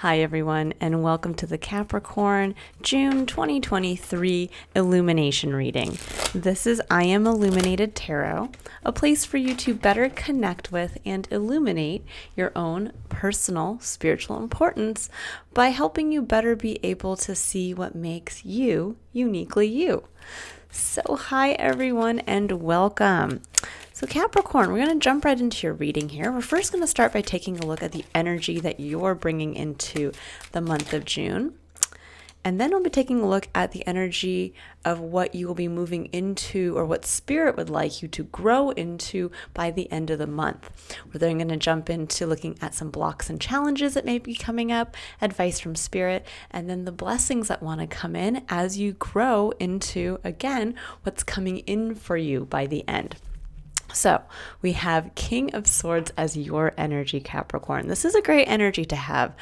Hi everyone, and welcome to the Capricorn June 2023 Illumination reading. This is I Am Illuminated Tarot, a place for you to better connect with and illuminate your own personal spiritual importance by helping you better be able to see what makes you uniquely you. So hi everyone and welcome. So Capricorn, we're going to jump right into your reading here. We're first going to start by taking a look at the energy that you're bringing into the month of June. And then we'll be taking a look at the energy of what you will be moving into or what spirit would like you to grow into by the end of the month. We're then going to jump into looking at some blocks and challenges that may be coming up, advice from spirit, and then the blessings that want to come in as you grow into, again, what's coming in for you by the end. So we have King of Swords as your energy, Capricorn. This is a great energy to have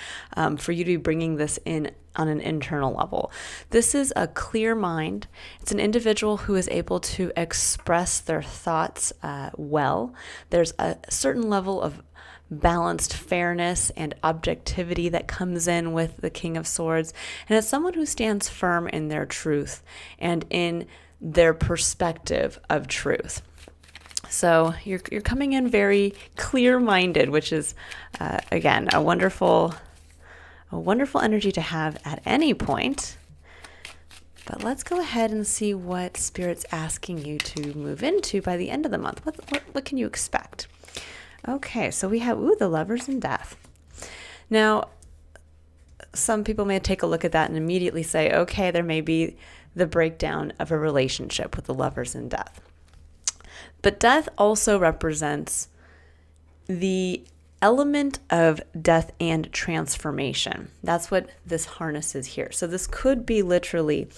for you to be bringing this in on an internal level. This is a clear mind. It's an individual who is able to express their thoughts well. There's a certain level of balanced fairness and objectivity that comes in with the King of Swords. And it's someone who stands firm in their truth and in their perspective of truth. So you're coming in very clear-minded, which is, again, a wonderful energy to have at any point. But let's go ahead and see what Spirit's asking you to move into by the end of the month. What can you expect? Okay, so we have, the Lovers and Death. Now, some people may take a look at that and immediately say, okay, there may be the breakdown of a relationship with the Lovers and Death. But death also represents the element of death and transformation. That's what this harness is here. So this could be literally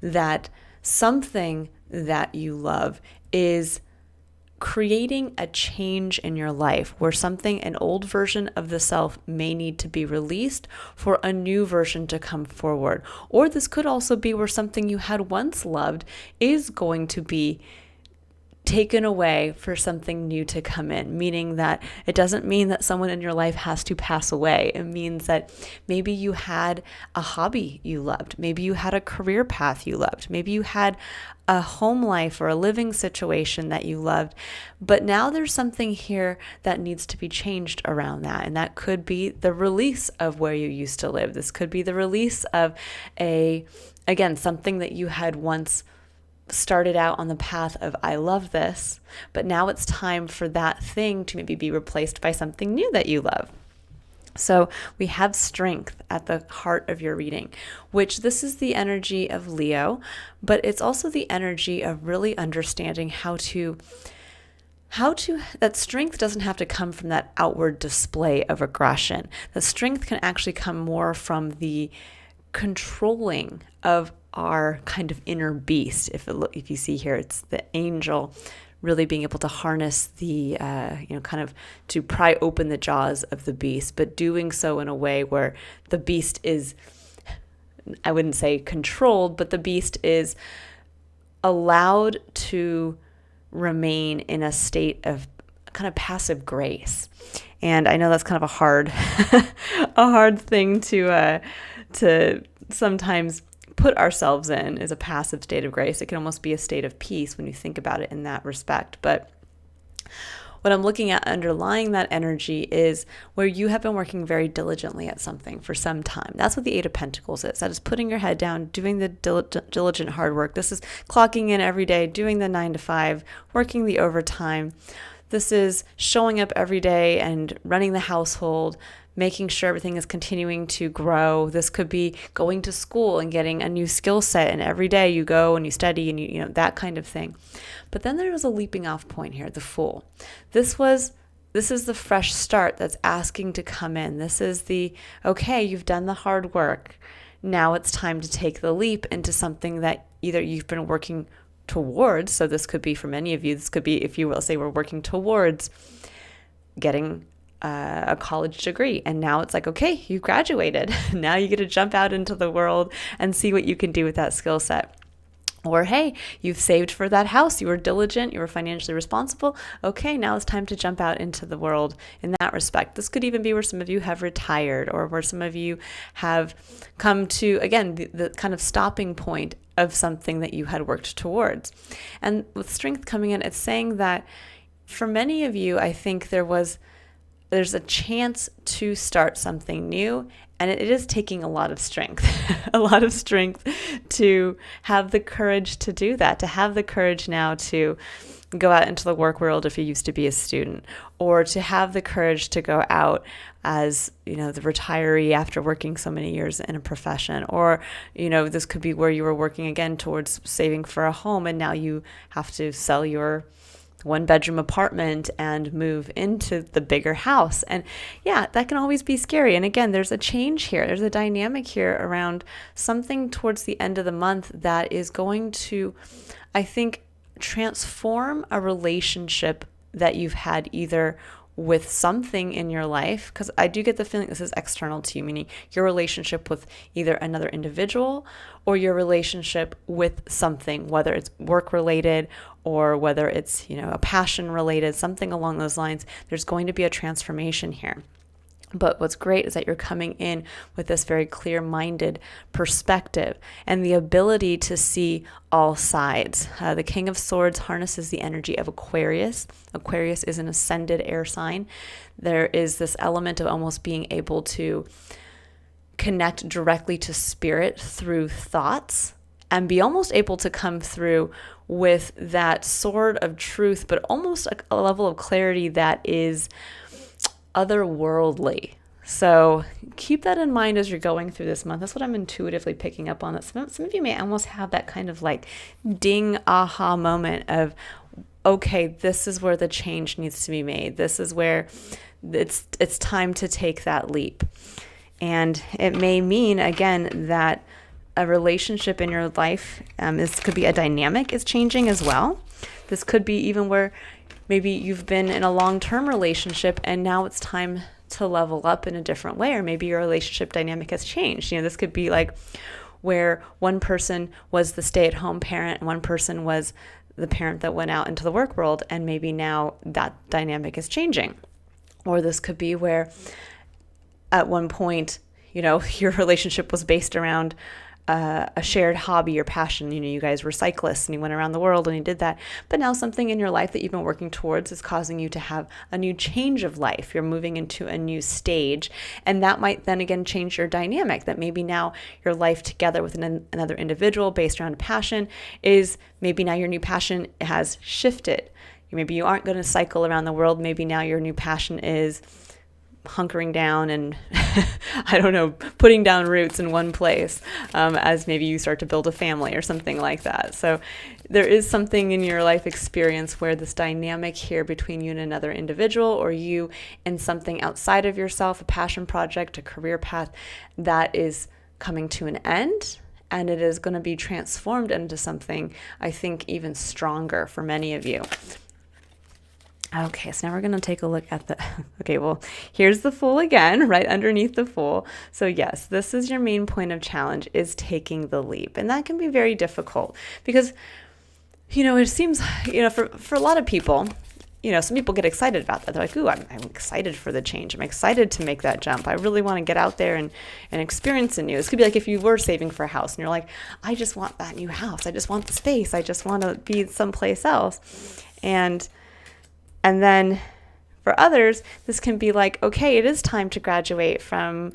that something that you love is creating a change in your life where an old version of the self may need to be released for a new version to come forward. Or this could also be where something you had once loved is going to be taken away for something new to come in, meaning that it doesn't mean that someone in your life has to pass away. It means that maybe you had a hobby you loved. Maybe you had a career path you loved. Maybe you had a home life or a living situation that you loved. But now there's something here that needs to be changed around that. And that could be the release of where you used to live. This could be the release of something that you had once started out on the path of I love this, but now it's time for that thing to maybe be replaced by something new that you love. So we have Strength at the heart of your reading, which this is the energy of Leo, but it's also the energy of really understanding how to that strength doesn't have to come from that outward display of aggression. The strength can actually come more from the controlling of our kind of inner beast. If you see here, it's the angel really being able to harness the, kind of to pry open the jaws of the beast, but doing so in a way where the beast is, I wouldn't say controlled, but the beast is allowed to remain in a state of kind of passive grace. And I know that's kind of a hard thing to sometimes put ourselves in, is a passive state of grace. It can almost be a state of peace when you think about it in that respect. But what I'm looking at underlying that energy is where you have been working very diligently at something for some time. That's what the Eight of Pentacles is. That is putting your head down, doing the diligent hard work. This is clocking in every day, doing the 9 to 5, working the overtime. This is showing up every day and running the household, making sure everything is continuing to grow. This could be going to school and getting a new skill set, and every day you go and you study and you that kind of thing. But then there was a leaping off point here, the Fool. This is the fresh start that's asking to come in. This is okay, you've done the hard work. Now it's time to take the leap into something that either you've been working towards. So this could be for many of you, this could be, if you will say, we're working towards getting a college degree. And now it's like, okay, you graduated. Now you get to jump out into the world and see what you can do with that skill set. Or, hey, you've saved for that house. You were diligent. You were financially responsible. Okay, now it's time to jump out into the world in that respect. This could even be where some of you have retired, or where some of you have come to, again, the kind of stopping point of something that you had worked towards. And with strength coming in, it's saying that for many of you, I think there's a chance to start something new, and it is taking a lot of strength, a lot of strength to have the courage to do that, to have the courage now to go out into the work world if you used to be a student, or to have the courage to go out as, the retiree after working so many years in a profession. Or, this could be where you were working again towards saving for a home, and now you have to sell your one-bedroom apartment and move into the bigger house. And yeah, that can always be scary. And again, there's a change here. There's a dynamic here around something towards the end of the month that is going to, I think, transform a relationship that you've had either with something in your life, because I do get the feeling this is external to you, meaning your relationship with either another individual or your relationship with something, whether it's work related or whether it's, a passion related, something along those lines. There's going to be a transformation here. But what's great is that you're coming in with this very clear-minded perspective and the ability to see all sides. The King of Swords harnesses the energy of Aquarius. Aquarius is an ascended air sign. There is this element of almost being able to connect directly to spirit through thoughts and be almost able to come through with that sword of truth, but almost a level of clarity that is otherworldly. So keep that in mind as you're going through this month. That's what I'm intuitively picking up on. That some of you may almost have that kind of like ding aha moment of, okay, this is where the change needs to be made. This is where it's time to take that leap. And it may mean, again, that a relationship in your life, this could be a dynamic is changing as well. This could be even where maybe you've been in a long-term relationship and now it's time to level up in a different way, or maybe your relationship dynamic has changed. This could be like where one person was the stay-at-home parent and one person was the parent that went out into the work world, and maybe now that dynamic is changing. Or this could be where at one point, your relationship was based around a shared hobby or passion. You guys were cyclists and you went around the world and you did that. But now something in your life that you've been working towards is causing you to have a new change of life. You're moving into a new stage. And that might then again change your dynamic, that maybe now your life together with another individual based around passion is maybe now your new passion has shifted. Maybe you aren't going to cycle around the world. Maybe now your new passion is hunkering down and I don't know, putting down roots in one place as maybe you start to build a family or something like that. So there is something in your life experience where this dynamic here between you and another individual, or you and something outside of yourself, a passion project, a career path, that is coming to an end. And it is going to be transformed into something, I think, even stronger for many of you. Okay, so now we're going to take a look at okay, well, here's the Fool again, right underneath the Fool. So yes, this is your main point of challenge, is taking the leap. And that can be very difficult because, it seems, for a lot of people, some people get excited about that. They're like, ooh, I'm excited for the change. I'm excited to make that jump. I really want to get out there and experience a new. This could be like if you were saving for a house and you're like, I just want that new house. I just want the space. I just want to be someplace else. And then for others, this can be like, okay, it is time to graduate from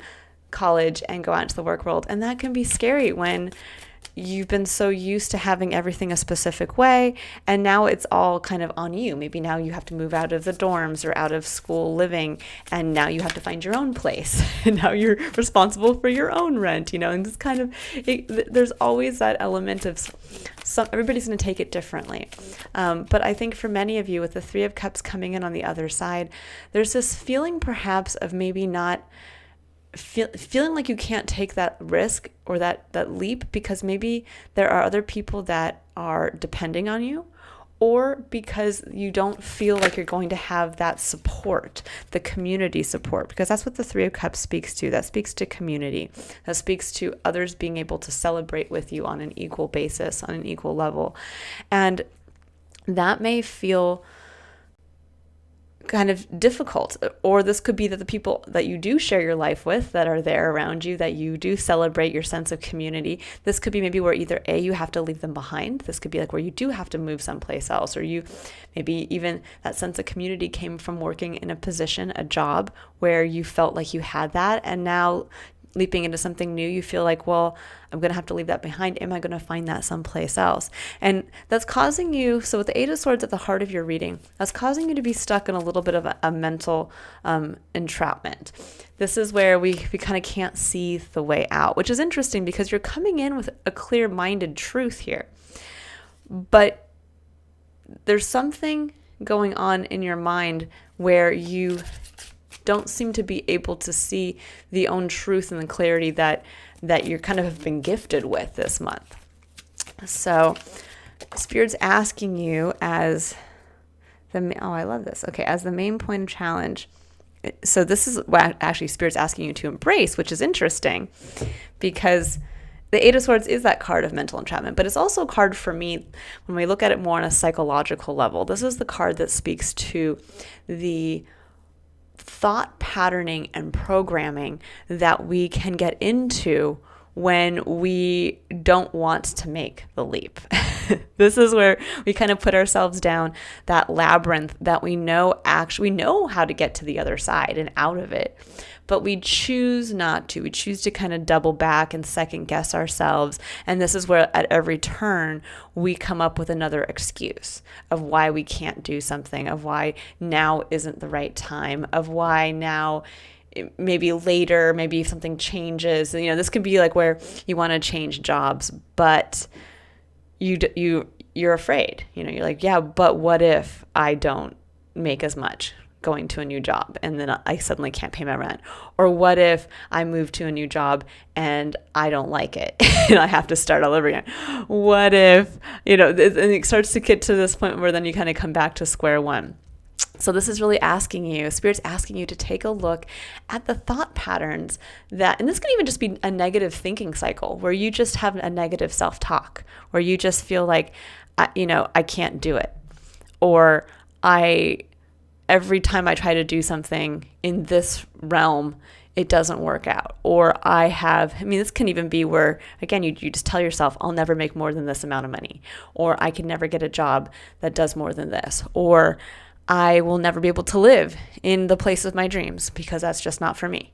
college and go out into the work world. And that can be scary when you've been so used to having everything a specific way, and now it's all kind of on you. Maybe now you have to move out of the dorms or out of school living, and now you have to find your own place. And now you're responsible for your own rent, and this kind of, there's always that element of everybody's going to take it differently. But I think for many of you, with the Three of Cups coming in on the other side, there's this feeling perhaps of maybe not feeling like you can't take that risk or that leap because maybe there are other people that are depending on you, or because you don't feel like you're going to have that support, the community support, because that's what the Three of Cups speaks to. That speaks to community. That speaks to others being able to celebrate with you on an equal basis, on an equal level. And that may feel kind of difficult, or this could be that the people that you do share your life with, that are there around you, that you do celebrate your sense of community, this could be maybe where either A, you have to leave them behind. This could be like where you do have to move someplace else, or you maybe even that sense of community came from working in a position, a job where you felt like you had that, and now leaping into something new, you feel like, well, I'm going to have to leave that behind. Am I going to find that someplace else? And that's causing you, so with the Eight of Swords at the heart of your reading, that's causing you to be stuck in a little bit of a mental entrapment. This is where we kind of can't see the way out, which is interesting because you're coming in with a clear-minded truth here. But there's something going on in your mind where you don't seem to be able to see the own truth and the clarity that you kind of have been gifted with this month. So Spirit's asking you as I love this. Okay, as the main point of challenge. So this is what actually Spirit's asking you to embrace, which is interesting because the Eight of Swords is that card of mental entrapment, but it's also a card for me when we look at it more on a psychological level. This is the card that speaks to the thought patterning and programming that we can get into when we don't want to make the leap. This is where we kind of put ourselves down that labyrinth that we know how to get to the other side and out of it, but we choose not to. We choose to kind of double back and second guess ourselves. And this is where at every turn we come up with another excuse of why we can't do something, of why now isn't the right time, of why now maybe later, maybe if something changes. This could be like where you want to change jobs, but you're afraid. You're like, yeah, but what if I don't make as much going to a new job and then I suddenly can't pay my rent? Or what if I move to a new job and I don't like it and I have to start all over again? What if, and it starts to get to this point where then you kind of come back to square one. So this is really asking you, Spirit's asking you to take a look at the thought patterns and this can even just be a negative thinking cycle where you just have a negative self-talk, where you just feel like, I can't do it. Or every time I try to do something in this realm, it doesn't work out. Or this can even be where, again, you just tell yourself, I'll never make more than this amount of money. Or I can never get a job that does more than this. Or I will never be able to live in the place of my dreams because that's just not for me.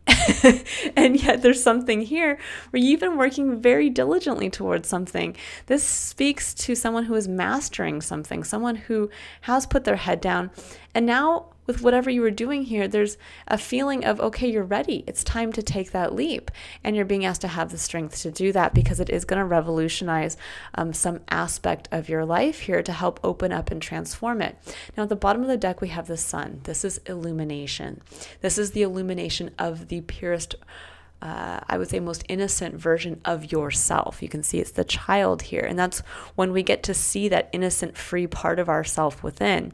And yet there's something here where you've been working very diligently towards something. This speaks to someone who is mastering something, someone who has put their head down. And now with whatever you were doing here, there's a feeling of, okay, you're ready. It's time to take that leap. And you're being asked to have the strength to do that because it is going to revolutionize some aspect of your life here to help open up and transform it. Now, at the bottom of the deck, we have the sun. This is illumination. This is the illumination of the purest, I would say most innocent version of yourself. You can see it's the child here. And that's when we get to see that innocent, free part of ourself within.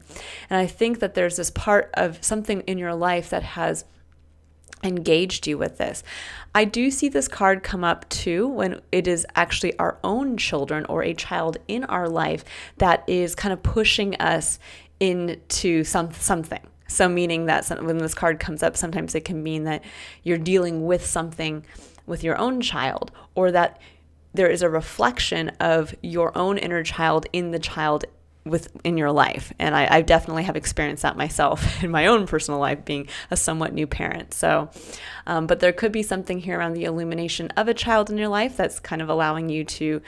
And I think that there's this part of something in your life that has engaged you with this. I do see this card come up too when it is actually our own children or a child in our life that is kind of pushing us into something. So meaning that when this card comes up, sometimes it can mean that you're dealing with something with your own child, or that there is a reflection of your own inner child in the child in your life. And I definitely have experienced that myself in my own personal life, being a somewhat new parent. So, but there could be something here around the illumination of a child in your life that's kind of allowing you to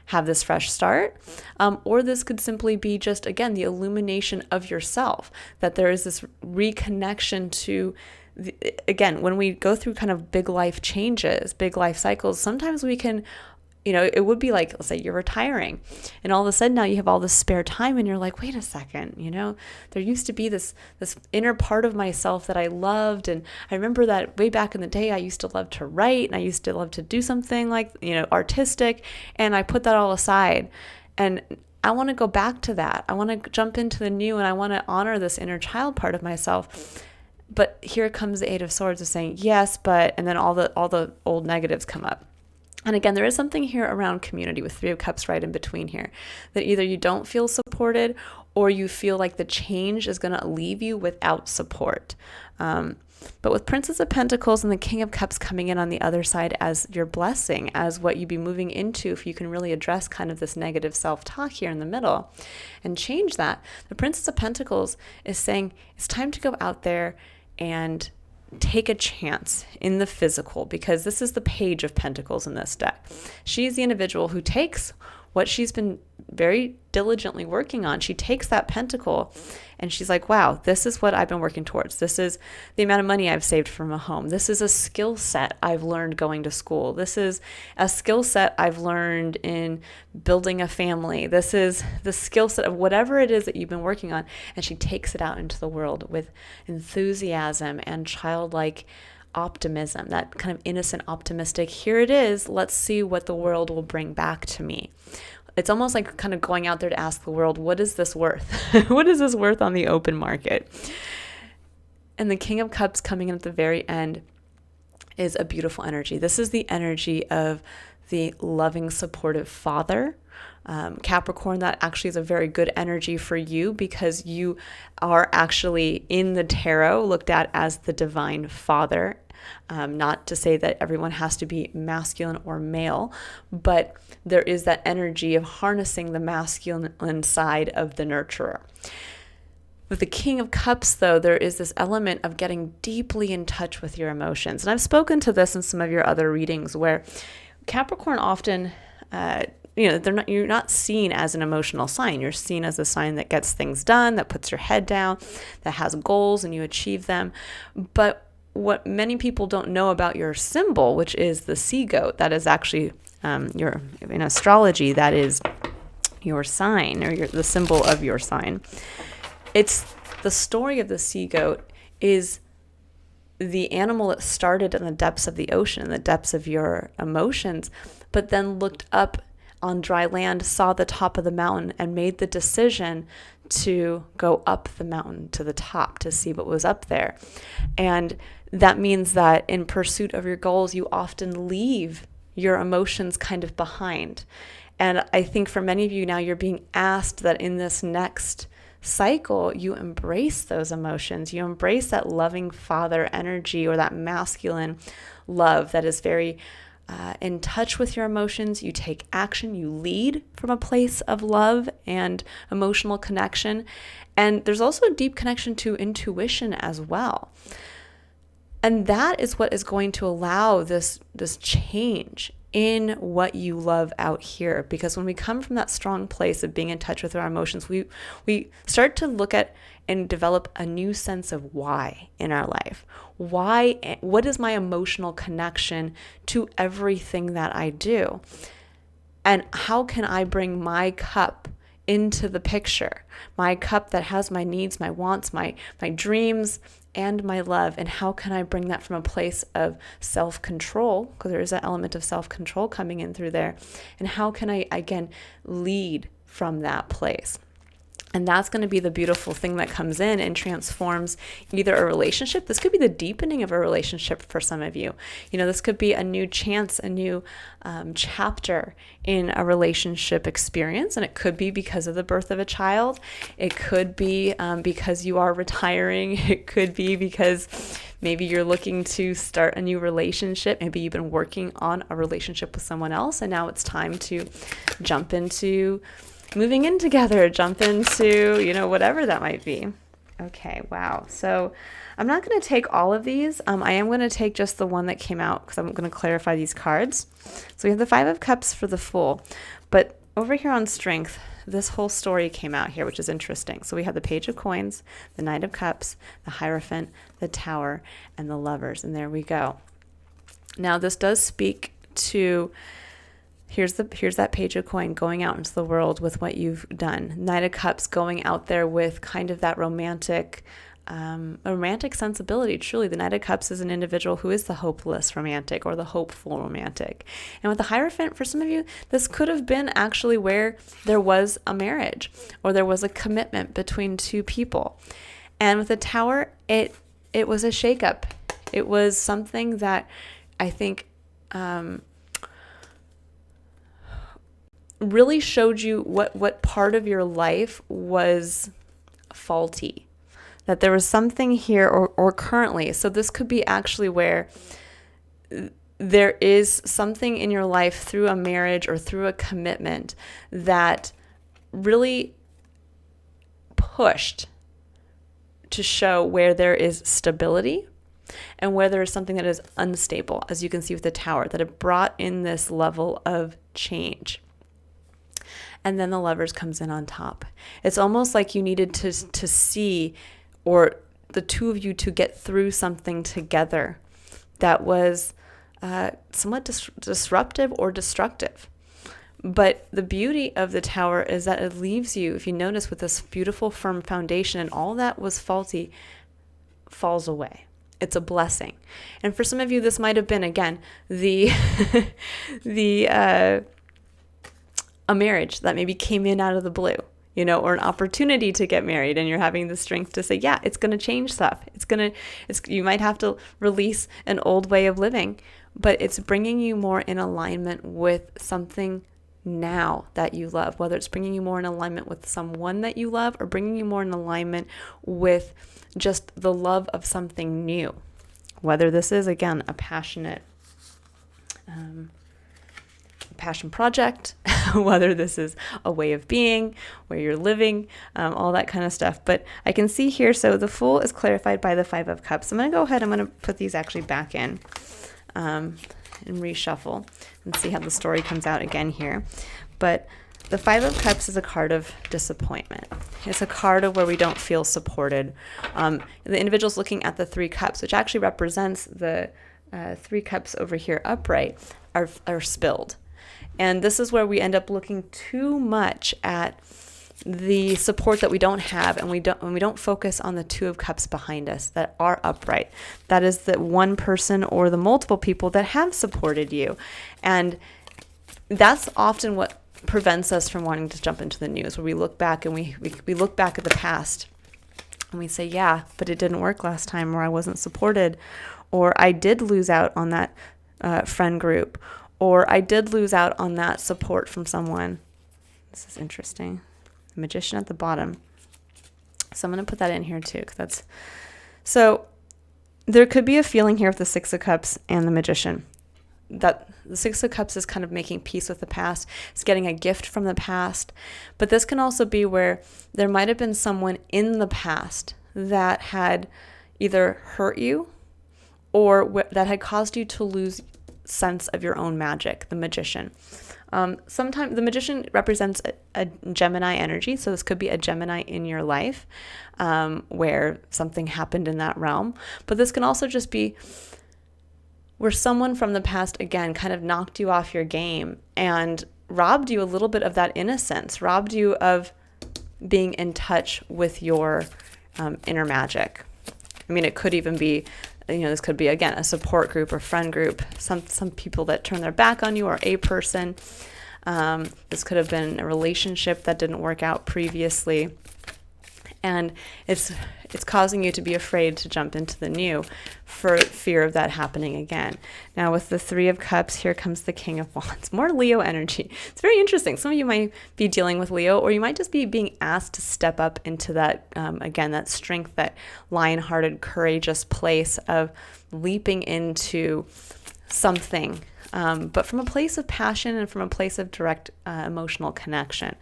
have this fresh start. Or this could simply be just, again, the illumination of yourself, that there is this reconnection to again, when we go through kind of big life changes, big life cycles, sometimes we can, it would be like, let's say you're retiring and all of a sudden now you have all this spare time and you're like, wait a second, there used to be this inner part of myself that I loved. And I remember that way back in the day, I used to love to write and I used to love to do something like, artistic. And I put that all aside. And I want to go back to that. I want to jump into the new, and I want to honor this inner child part of myself. But here comes the Eight of Swords of saying, yes, but, and then all the old negatives come up. And again, there is something here around community with Three of Cups right in between here, that either you don't feel supported or you feel like the change is going to leave you without support. But with Princess of Pentacles and the King of Cups coming in on the other side as your blessing, as what you'd be moving into if you can really address kind of this negative self-talk here in the middle and change that. The Princess of Pentacles is saying it's time to go out there and take a chance in the physical, because this is the Page of Pentacles in this deck. She's the individual who takes what she's been very diligently working on. She takes that pentacle and she's like, wow, this is what I've been working towards. This is the amount of money I've saved from a home. This is a skill set I've learned going to school. This is a skill set I've learned in building a family. This is the skill set of whatever it is that you've been working on. And she takes it out into the world with enthusiasm and childlike optimism, that kind of innocent, optimistic, here it is, let's see what the world will bring back to me. It's almost like kind of going out there to ask the world, what is this worth? What is this worth on the open market? And the King of Cups coming in at the very end is a beautiful energy. This is the energy of the loving, supportive father. Capricorn, that actually is a very good energy for you, because you are actually in the tarot looked at as the divine father. Not to say that everyone has to be masculine or male, but there is that energy of harnessing the masculine side of the nurturer. With the King of Cups, though, there is this element of getting deeply in touch with your emotions. And I've spoken to this in some of your other readings, where Capricorn often, you're not seen as an emotional sign. You're seen as a sign that gets things done, that puts your head down, that has goals and you achieve them. But what many people don't know about your symbol, which is the sea goat, that is actually in astrology, that is your sign, or the symbol of your sign. It's the story of the sea goat is the animal that started in the depths of the ocean, in the depths of your emotions, but then looked up on dry land, saw the top of the mountain, and made the decision to go up the mountain to the top to see what was up there. And that means that in pursuit of your goals, you often leave your emotions kind of behind. And I think for many of you now, you're being asked that in this next cycle, you embrace those emotions. You embrace that loving father energy, or that masculine love that is very in touch with your emotions. You take action, you lead from a place of love and emotional connection. And there's also a deep connection to intuition as well. And that is what is going to allow this change in what you love out here. Because when we come from that strong place of being in touch with our emotions, we start to look at and develop a new sense of why in our life. Why? What is my emotional connection to everything that I do? And how can I bring my cup into the picture? My cup that has my needs, my wants, my dreams, and my love. And how can I bring that from a place of self-control? Because there is that element of self-control coming in through there. And how can I, again, lead from that place? And that's going to be the beautiful thing that comes in and transforms either a relationship. This could be the deepening of a relationship for some of you. This could be a new chance, a new chapter in a relationship experience. And it could be because of the birth of a child. It could be because you are retiring. It could be because maybe you're looking to start a new relationship. Maybe you've been working on a relationship with someone else, and now it's time to jump into moving in together, jump into, whatever that might be. Okay, wow. So I'm not going to take all of these. I am going to take just the one that came out, because I'm going to clarify these cards. So we have the Five of Cups for the Fool. But over here on Strength, this whole story came out here, which is interesting. So we have the Page of Coins, the Knight of Cups, the Hierophant, the Tower, and the Lovers. And there we go. Now this does speak to... Here's that Page of Coin, going out into the world with what you've done. Knight of Cups, going out there with kind of that romantic a romantic sensibility. Truly, the Knight of Cups is an individual who is the hopeless romantic or the hopeful romantic. And with the Hierophant, for some of you, this could have been actually where there was a marriage or there was a commitment between two people. And with the Tower, it was a shakeup. It was something that I think really showed you what part of your life was faulty, that there was something here or currently. So this could be actually where there is something in your life through a marriage or through a commitment that really pushed to show where there is stability and where there is something that is unstable, as you can see with the Tower, that it brought in this level of change. And then the Lovers comes in on top. It's almost like you needed to see, or the two of you to get through something together that was somewhat disruptive or destructive. But the beauty of the Tower is that it leaves you, if you notice, with this beautiful firm foundation, and all that was faulty falls away. It's a blessing. And for some of you, this might have been, again, a marriage that maybe came in out of the blue, or an opportunity to get married, and you're having the strength to say, yeah, it's going to change stuff. You might have to release an old way of living, but it's bringing you more in alignment with something now that you love, whether it's bringing you more in alignment with someone that you love or bringing you more in alignment with just the love of something new, whether this is, again, a passionate passion project, whether this is a way of being, where you're living, all that kind of stuff. But I can see here, so the Fool is clarified by the Five of Cups. I'm going to go ahead, I'm going to put these actually back in and reshuffle and see how the story comes out again here. But the Five of Cups is a card of disappointment. It's a card of where we don't feel supported. The individual's looking at the Three Cups, which actually represents the Three Cups over here upright, are spilled. And this is where we end up looking too much at the support that we don't have, and we don't focus on the Two of Cups behind us that are upright. That is the one person or the multiple people that have supported you. And that's often what prevents us from wanting to jump into the news, where we look back and we look back at the past and we say, yeah, but it didn't work last time, or I wasn't supported, or I did lose out on that friend group, or I did lose out on that support from someone. This is interesting. The Magician at the bottom. So I'm going to put that in here too. So there could be a feeling here with the Six of Cups and the Magician that the Six of Cups is kind of making peace with the past. It's getting a gift from the past. But this can also be where there might have been someone in the past that had either hurt you or that had caused you to lose sense of your own magic, the Magician. Sometimes the Magician represents a Gemini energy, so this could be a Gemini in your life where something happened in that realm. But this can also just be where someone from the past, again, kind of knocked you off your game and robbed you a little bit of that innocence, robbed you of being in touch with your inner magic. I mean, it could even be, this could be, again, a support group or friend group, some people that turn their back on you, or a person. This could have been a relationship that didn't work out previously. And it's causing you to be afraid to jump into the new for fear of that happening again. Now with the Three of Cups, here comes the King of Wands. More Leo energy. It's very interesting. Some of you might be dealing with Leo, or you might just be being asked to step up into that, again, that strength, that lion-hearted, courageous place of leaping into something, but from a place of passion and from a place of direct emotional connection.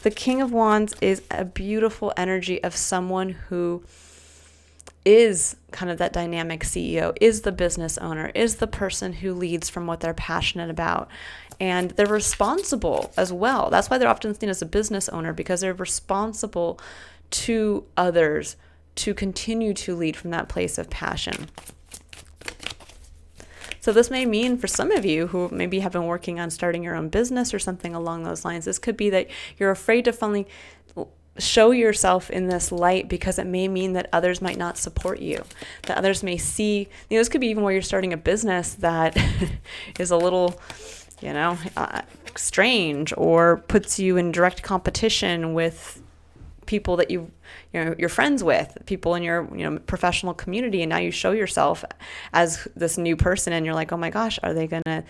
The King of Wands is a beautiful energy of someone who is kind of that dynamic CEO, is the business owner, is the person who leads from what they're passionate about. And they're responsible as well. That's why they're often seen as a business owner, because they're responsible to others to continue to lead from that place of passion. So this may mean for some of you who maybe have been working on starting your own business or something along those lines, this could be that you're afraid to finally show yourself in this light, because it may mean that others might not support you, that others may see, this could be even where you're starting a business that is a little, strange, or puts you in direct competition with people that you're friends with, people in your professional community, and now you show yourself as this new person, and you're like, oh my gosh, are they gonna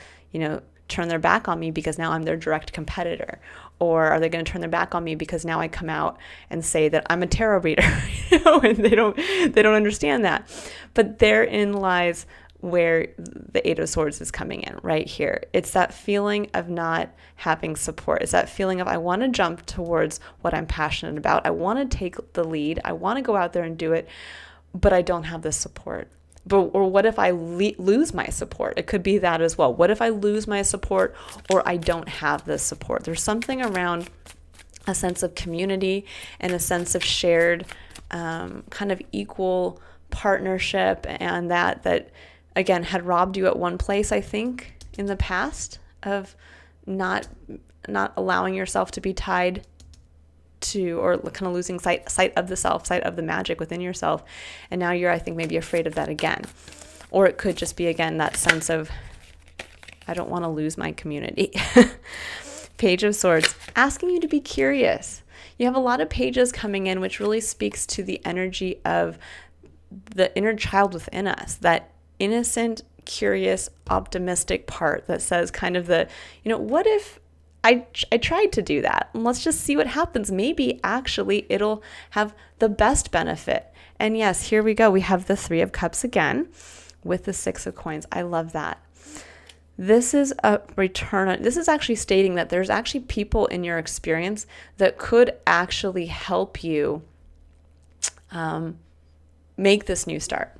turn their back on me because now I'm their direct competitor? Or are they going to turn their back on me because now I come out and say that I'm a tarot reader? And they don't understand that. But therein lies where the Eight of Swords is coming in, right here. It's that feeling of not having support. It's that feeling of, I want to jump towards what I'm passionate about. I want to take the lead. I want to go out there and do it, but I don't have the support. Or what if I lose my support? It could be that as well. What if I lose my support, or I don't have the support? There's something around a sense of community and a sense of shared kind of equal partnership, and that again had robbed you at one place, I think, in the past, of not allowing yourself to be tied to, or kind of losing sight of the self, sight of the magic within yourself. And now you're, I think, maybe afraid of that again. Or it could just be, again, that sense of, I don't want to lose my community. Page of Swords, asking you to be curious. You have a lot of pages coming in, which really speaks to the energy of the inner child within us, that innocent, curious, optimistic part that says kind of the, what if I tried to do that, and let's just see what happens. Maybe actually it'll have the best benefit. And yes, here we go. We have the Three of Cups again with the Six of Coins. I love that. This is a return. This is actually stating that there's actually people in your experience that could actually help you make this new start.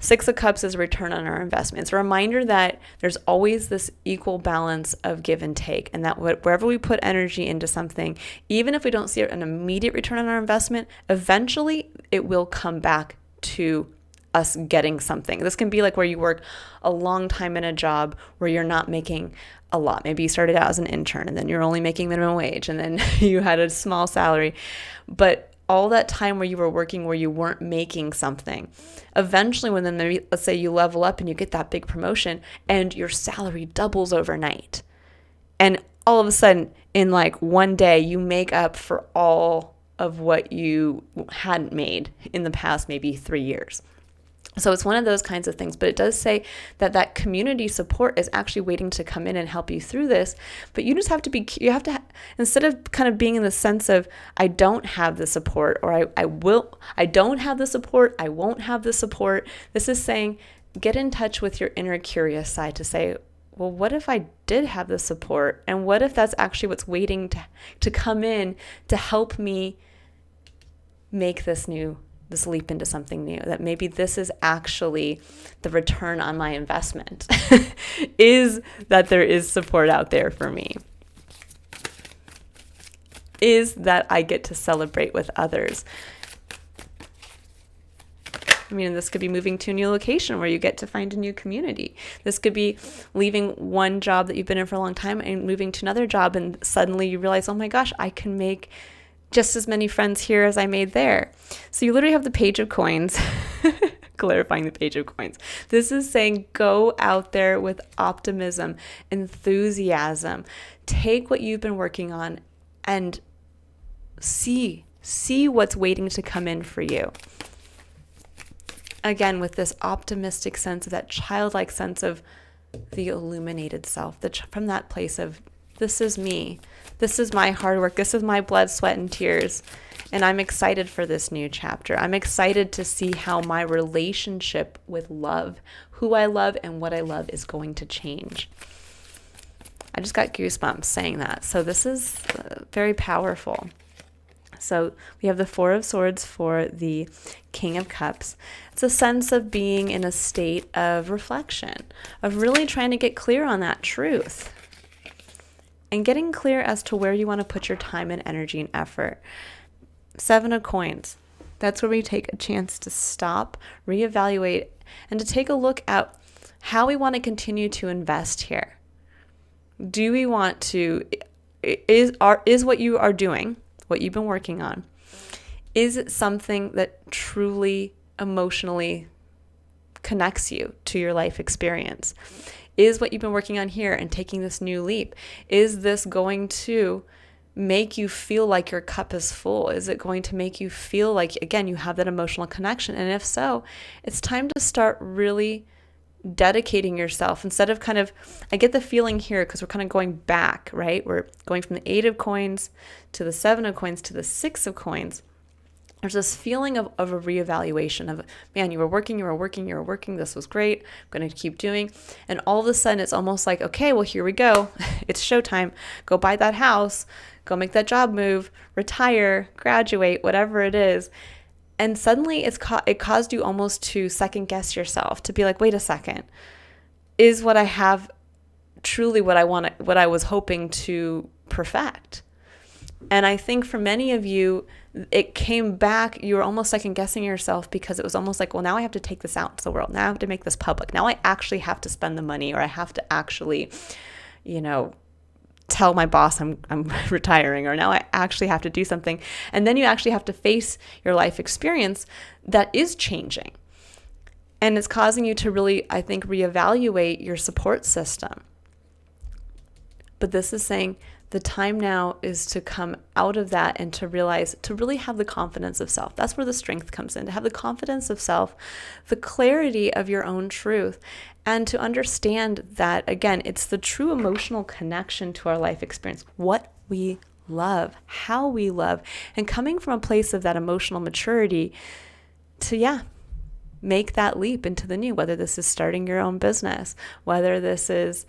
Six of Cups is a return on our investment. It's a reminder that there's always this equal balance of give and take, and that wherever we put energy into something, even if we don't see an immediate return on our investment, eventually it will come back to us getting something. This can be like where you work a long time in a job where you're not making a lot. Maybe you started out as an intern and then you're only making minimum wage, and then you had a small salary. But all that time where you were working where you weren't making something, eventually when then maybe, let's say you level up and you get that big promotion and your salary doubles overnight. And all of a sudden in like one day you make up for all of what you hadn't made in the past maybe 3 years. So it's one of those kinds of things, but it does say that community support is actually waiting to come in and help you through this. But you just have to instead of kind of being in the sense of, I don't have the support, or I don't have the support, I won't have the support. This is saying, get in touch with your inner curious side to say, well, what if I did have the support? And what if that's actually what's waiting to come in to help me make this leap into something new, that maybe this is actually the return on my investment, is that there is support out there for me, is that I get to celebrate with others. I mean, this could be moving to a new location where you get to find a new community. This could be leaving one job that you've been in for a long time and moving to another job, and suddenly you realize, oh my gosh, I can make just as many friends here as I made there. So you literally have the Page of Coins, clarifying the Page of Coins. This is saying, go out there with optimism, enthusiasm, take what you've been working on and see what's waiting to come in for you. Again, with this optimistic sense of that childlike sense of the illuminated self, from that place of, this is me. This is my hard work. This is my blood, sweat, and tears. And I'm excited for this new chapter. I'm excited to see how my relationship with love, who I love and what I love, is going to change. I just got goosebumps saying that. So this is very powerful. So we have the Four of Swords for the King of Cups. It's a sense of being in a state of reflection, of really trying to get clear on that truth, and getting clear as to where you want to put your time and energy and effort. Seven of Coins. That's where we take a chance to stop, reevaluate, and to take a look at how we want to continue to invest here. Do we want to, is what you are doing what you've been working on, is it something that truly emotionally connects you to your life experience? Is what you've been working on here and taking this new leap, is this going to make you feel like your cup is full? Is it going to make you feel like, again, you have that emotional connection? And if so, it's time to start really dedicating yourself instead of I get the feeling here because we're kind of going back, right? We're going from the 8 of coins to the 7 of coins to the 6 of coins. There's this feeling of a reevaluation of, man, you were working, this was great, I'm going to keep doing. And all of a sudden it's almost like, okay, well, here we go. It's showtime. Go buy that house, go make that job move, retire, graduate, whatever it is. And suddenly it caused you almost to second guess yourself, to be like, wait a second, is what I have truly what I was hoping to perfect? And I think for many of you, it came back, you were almost second guessing yourself because it was almost like, well, now I have to take this out into the world. Now I have to make this public. Now I actually have to spend the money, or I have to actually, tell my boss I'm retiring, or now I actually have to do something. And then you actually have to face your life experience that is changing. And it's causing you to really, I think, reevaluate your support system. But this is saying the time now is to come out of that and to realize, to really have the confidence of self. That's where the strength comes in, to have the confidence of self, the clarity of your own truth, and to understand that, again, it's the true emotional connection to our life experience, what we love, how we love, and coming from a place of that emotional maturity to, make that leap into the new, whether this is starting your own business, whether this is,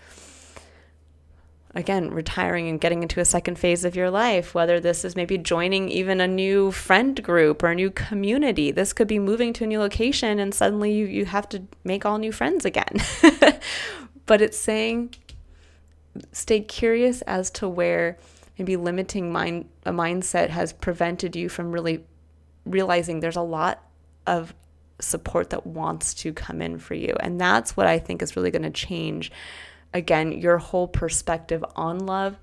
again, retiring and getting into a second phase of your life, whether this is maybe joining even a new friend group or a new community. This could be moving to a new location and suddenly you have to make all new friends again. But it's saying, stay curious as to where maybe limiting a mindset has prevented you from really realizing there's a lot of support that wants to come in for you. And that's what I think is really going to change, again, your whole perspective on love,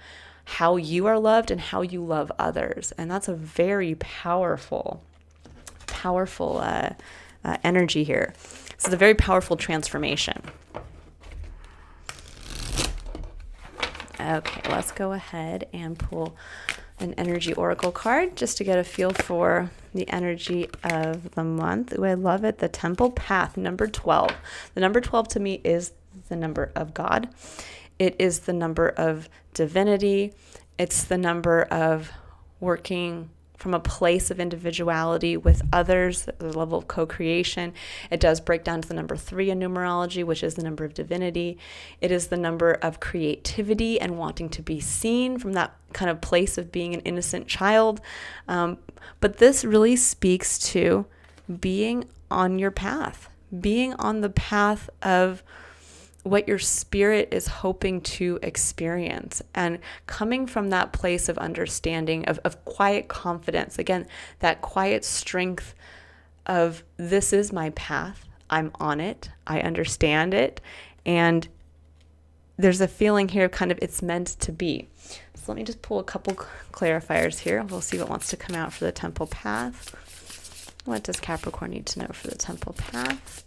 how you are loved and how you love others. And that's a very powerful energy here. So it's a very powerful transformation. Okay, let's go ahead and pull an energy oracle card just to get a feel for the energy of the month. Ooh, I love it. The Temple Path, number 12. The number 12 to me is the number of God. It is the number of divinity. It's the number of working from a place of individuality with others, the level of co-creation. It does break down to the number 3 in numerology, which is the number of divinity. It is the number of creativity and wanting to be seen from that kind of place of being an innocent child. But this really speaks to being on your path, being on the path of what your spirit is hoping to experience, and coming from that place of understanding, of quiet confidence. Again, that quiet strength of, this is my path, I'm on it, I understand it, and there's a feeling here of kind of it's meant to be. So let me just pull a couple clarifiers here. We'll see what wants to come out for the Temple Path. What does Capricorn need to know for the Temple Path?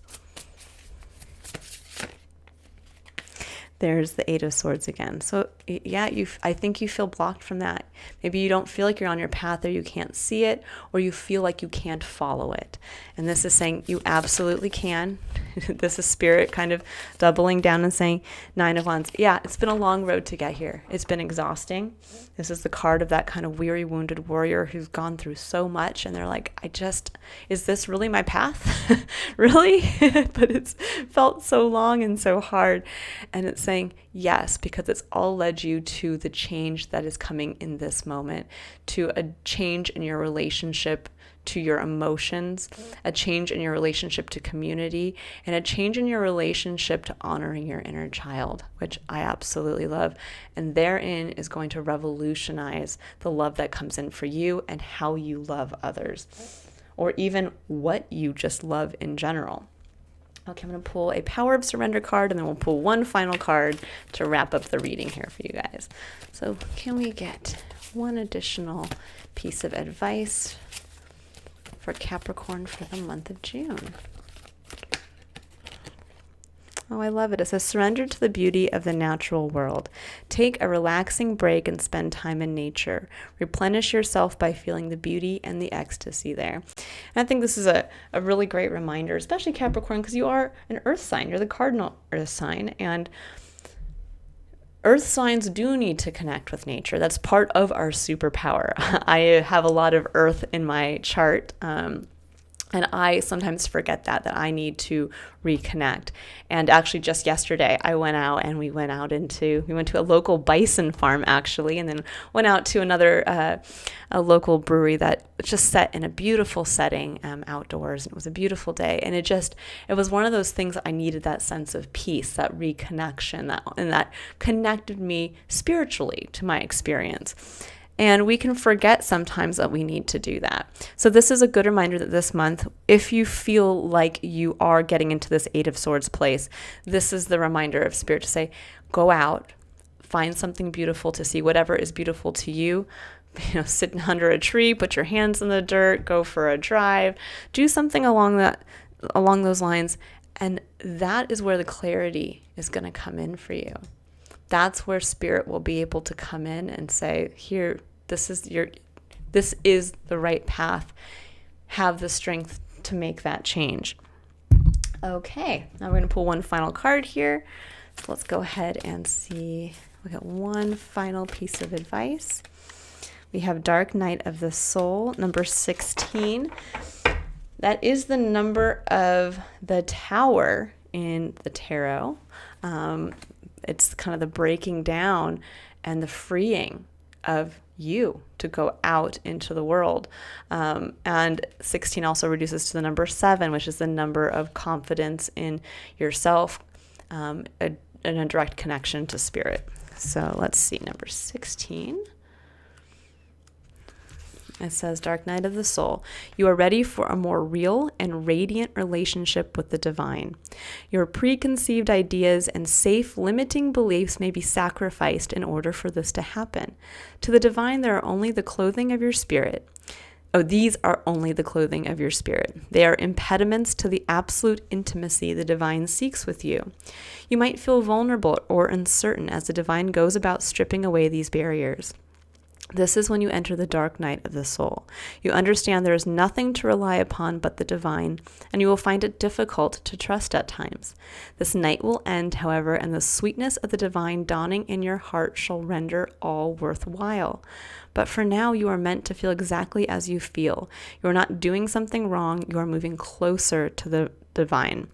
There's the 8 of Swords again. So I think you feel blocked from that. Maybe you don't feel like you're on your path, or you can't see it, or you feel like you can't follow it. And this is saying you absolutely can. This is spirit kind of doubling down and saying, 9 of Wands. Yeah, it's been a long road to get here. It's been exhausting. This is the card of that kind of weary, wounded warrior who's gone through so much. And they're like, is this really my path? Really? But it's felt so long and so hard. And it's saying yes, because it's all led you to the change that is coming in this moment, to a change in your relationship to your emotions, a change in your relationship to community, and a change in your relationship to honoring your inner child, which I absolutely love. And therein is going to revolutionize the love that comes in for you and how you love others, or even what you just love in general. Okay, I'm going to pull a Power of Surrender card, and then we'll pull one final card to wrap up the reading here for you guys. So can we get one additional piece of advice for Capricorn for the month of June. Oh, I love it. It says, surrender to the beauty of the natural world. Take a relaxing break and spend time in nature. Replenish yourself by feeling the beauty and the ecstasy there. And I think this is a really great reminder, especially Capricorn, because you are an earth sign. You're the cardinal earth sign. And earth signs do need to connect with nature. That's part of our superpower. I have a lot of earth in my chart. And I sometimes forget that I need to reconnect. And actually just yesterday I went out and we went to a local bison farm actually, and then went out to another, a local brewery that just set in a beautiful setting outdoors. And it was a beautiful day. And it was one of those things I needed, that sense of peace, that reconnection, that connected me spiritually to my experience. And we can forget sometimes that we need to do that. So this is a good reminder that this month, if you feel like you are getting into this Eight of Swords place, this is the reminder of Spirit to say, go out, find something beautiful to see, whatever is beautiful to you. Sit under a tree, put your hands in the dirt, go for a drive, do something along those lines. And that is where the clarity is going to come in for you. That's where Spirit will be able to come in and say, here, this is the right path. Have the strength to make that change. Okay, now we're going to pull one final card here. So let's go ahead and see. We got one final piece of advice. We have Dark Night of the Soul, number 16. That is the number of the Tower in the tarot. It's kind of the breaking down and the freeing of you to go out into the world. And 16 also reduces to the number 7, which is the number of confidence in yourself, and a direct connection to Spirit. So let's see, number 16. It says, Dark Night of the Soul. You are ready for a more real and radiant relationship with the divine. Your preconceived ideas and safe, limiting beliefs may be sacrificed in order for this to happen. To the divine, there are only the clothing of your spirit. Oh, these are only the clothing of your spirit. They are impediments to the absolute intimacy the divine seeks with you. You might feel vulnerable or uncertain as the divine goes about stripping away these barriers. This is when you enter the dark night of the soul. You understand there is nothing to rely upon but the divine, and you will find it difficult to trust at times. This night will end, however, and the sweetness of the divine dawning in your heart shall render all worthwhile. But for now, you are meant to feel exactly as you feel. You are not doing something wrong. You are moving closer to the divine.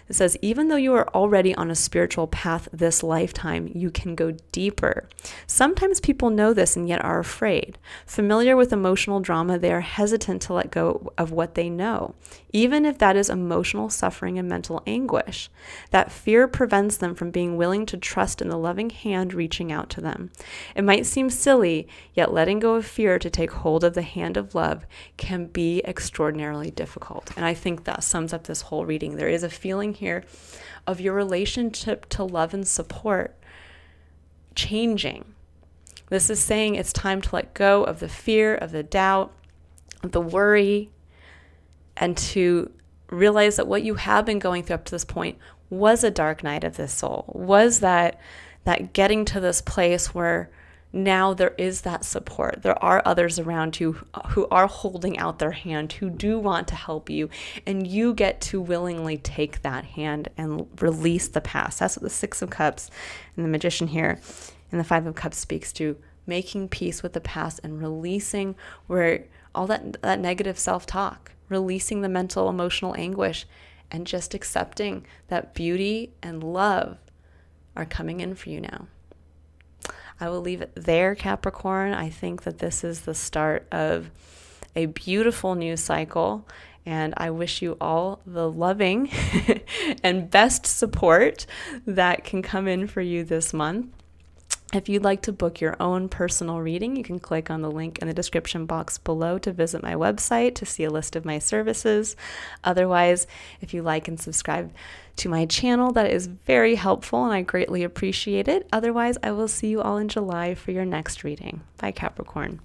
It says, even though you are already on a spiritual path this lifetime, you can go deeper. Sometimes people know this and yet are afraid. Familiar with emotional drama, they are hesitant to let go of what they know, even if that is emotional suffering and mental anguish. That fear prevents them from being willing to trust in the loving hand reaching out to them. It might seem silly, yet letting go of fear to take hold of the hand of love can be extraordinarily difficult. And I think that sums up this whole reading. There is a feeling here of your relationship to love and support changing. This is saying it's time to let go of the fear, of the doubt, of the worry, and to realize that what you have been going through up to this point was a dark night of the soul, was that getting to this place where now there is that support. There are others around you who are holding out their hand, who do want to help you, and you get to willingly take that hand and release the past. That's what the Six of Cups and the Magician here and the Five of Cups speaks to, making peace with the past and releasing where all that negative self-talk, releasing the mental, emotional anguish, and just accepting that beauty and love are coming in for you now. I will leave it there, Capricorn. I think that this is the start of a beautiful new cycle, and I wish you all the loving and best support that can come in for you this month. If you'd like to book your own personal reading, you can click on the link in the description box below to visit my website to see a list of my services. Otherwise, if you like and subscribe to my channel, that is very helpful and I greatly appreciate it. Otherwise, I will see you all in July for your next reading. Bye, Capricorn.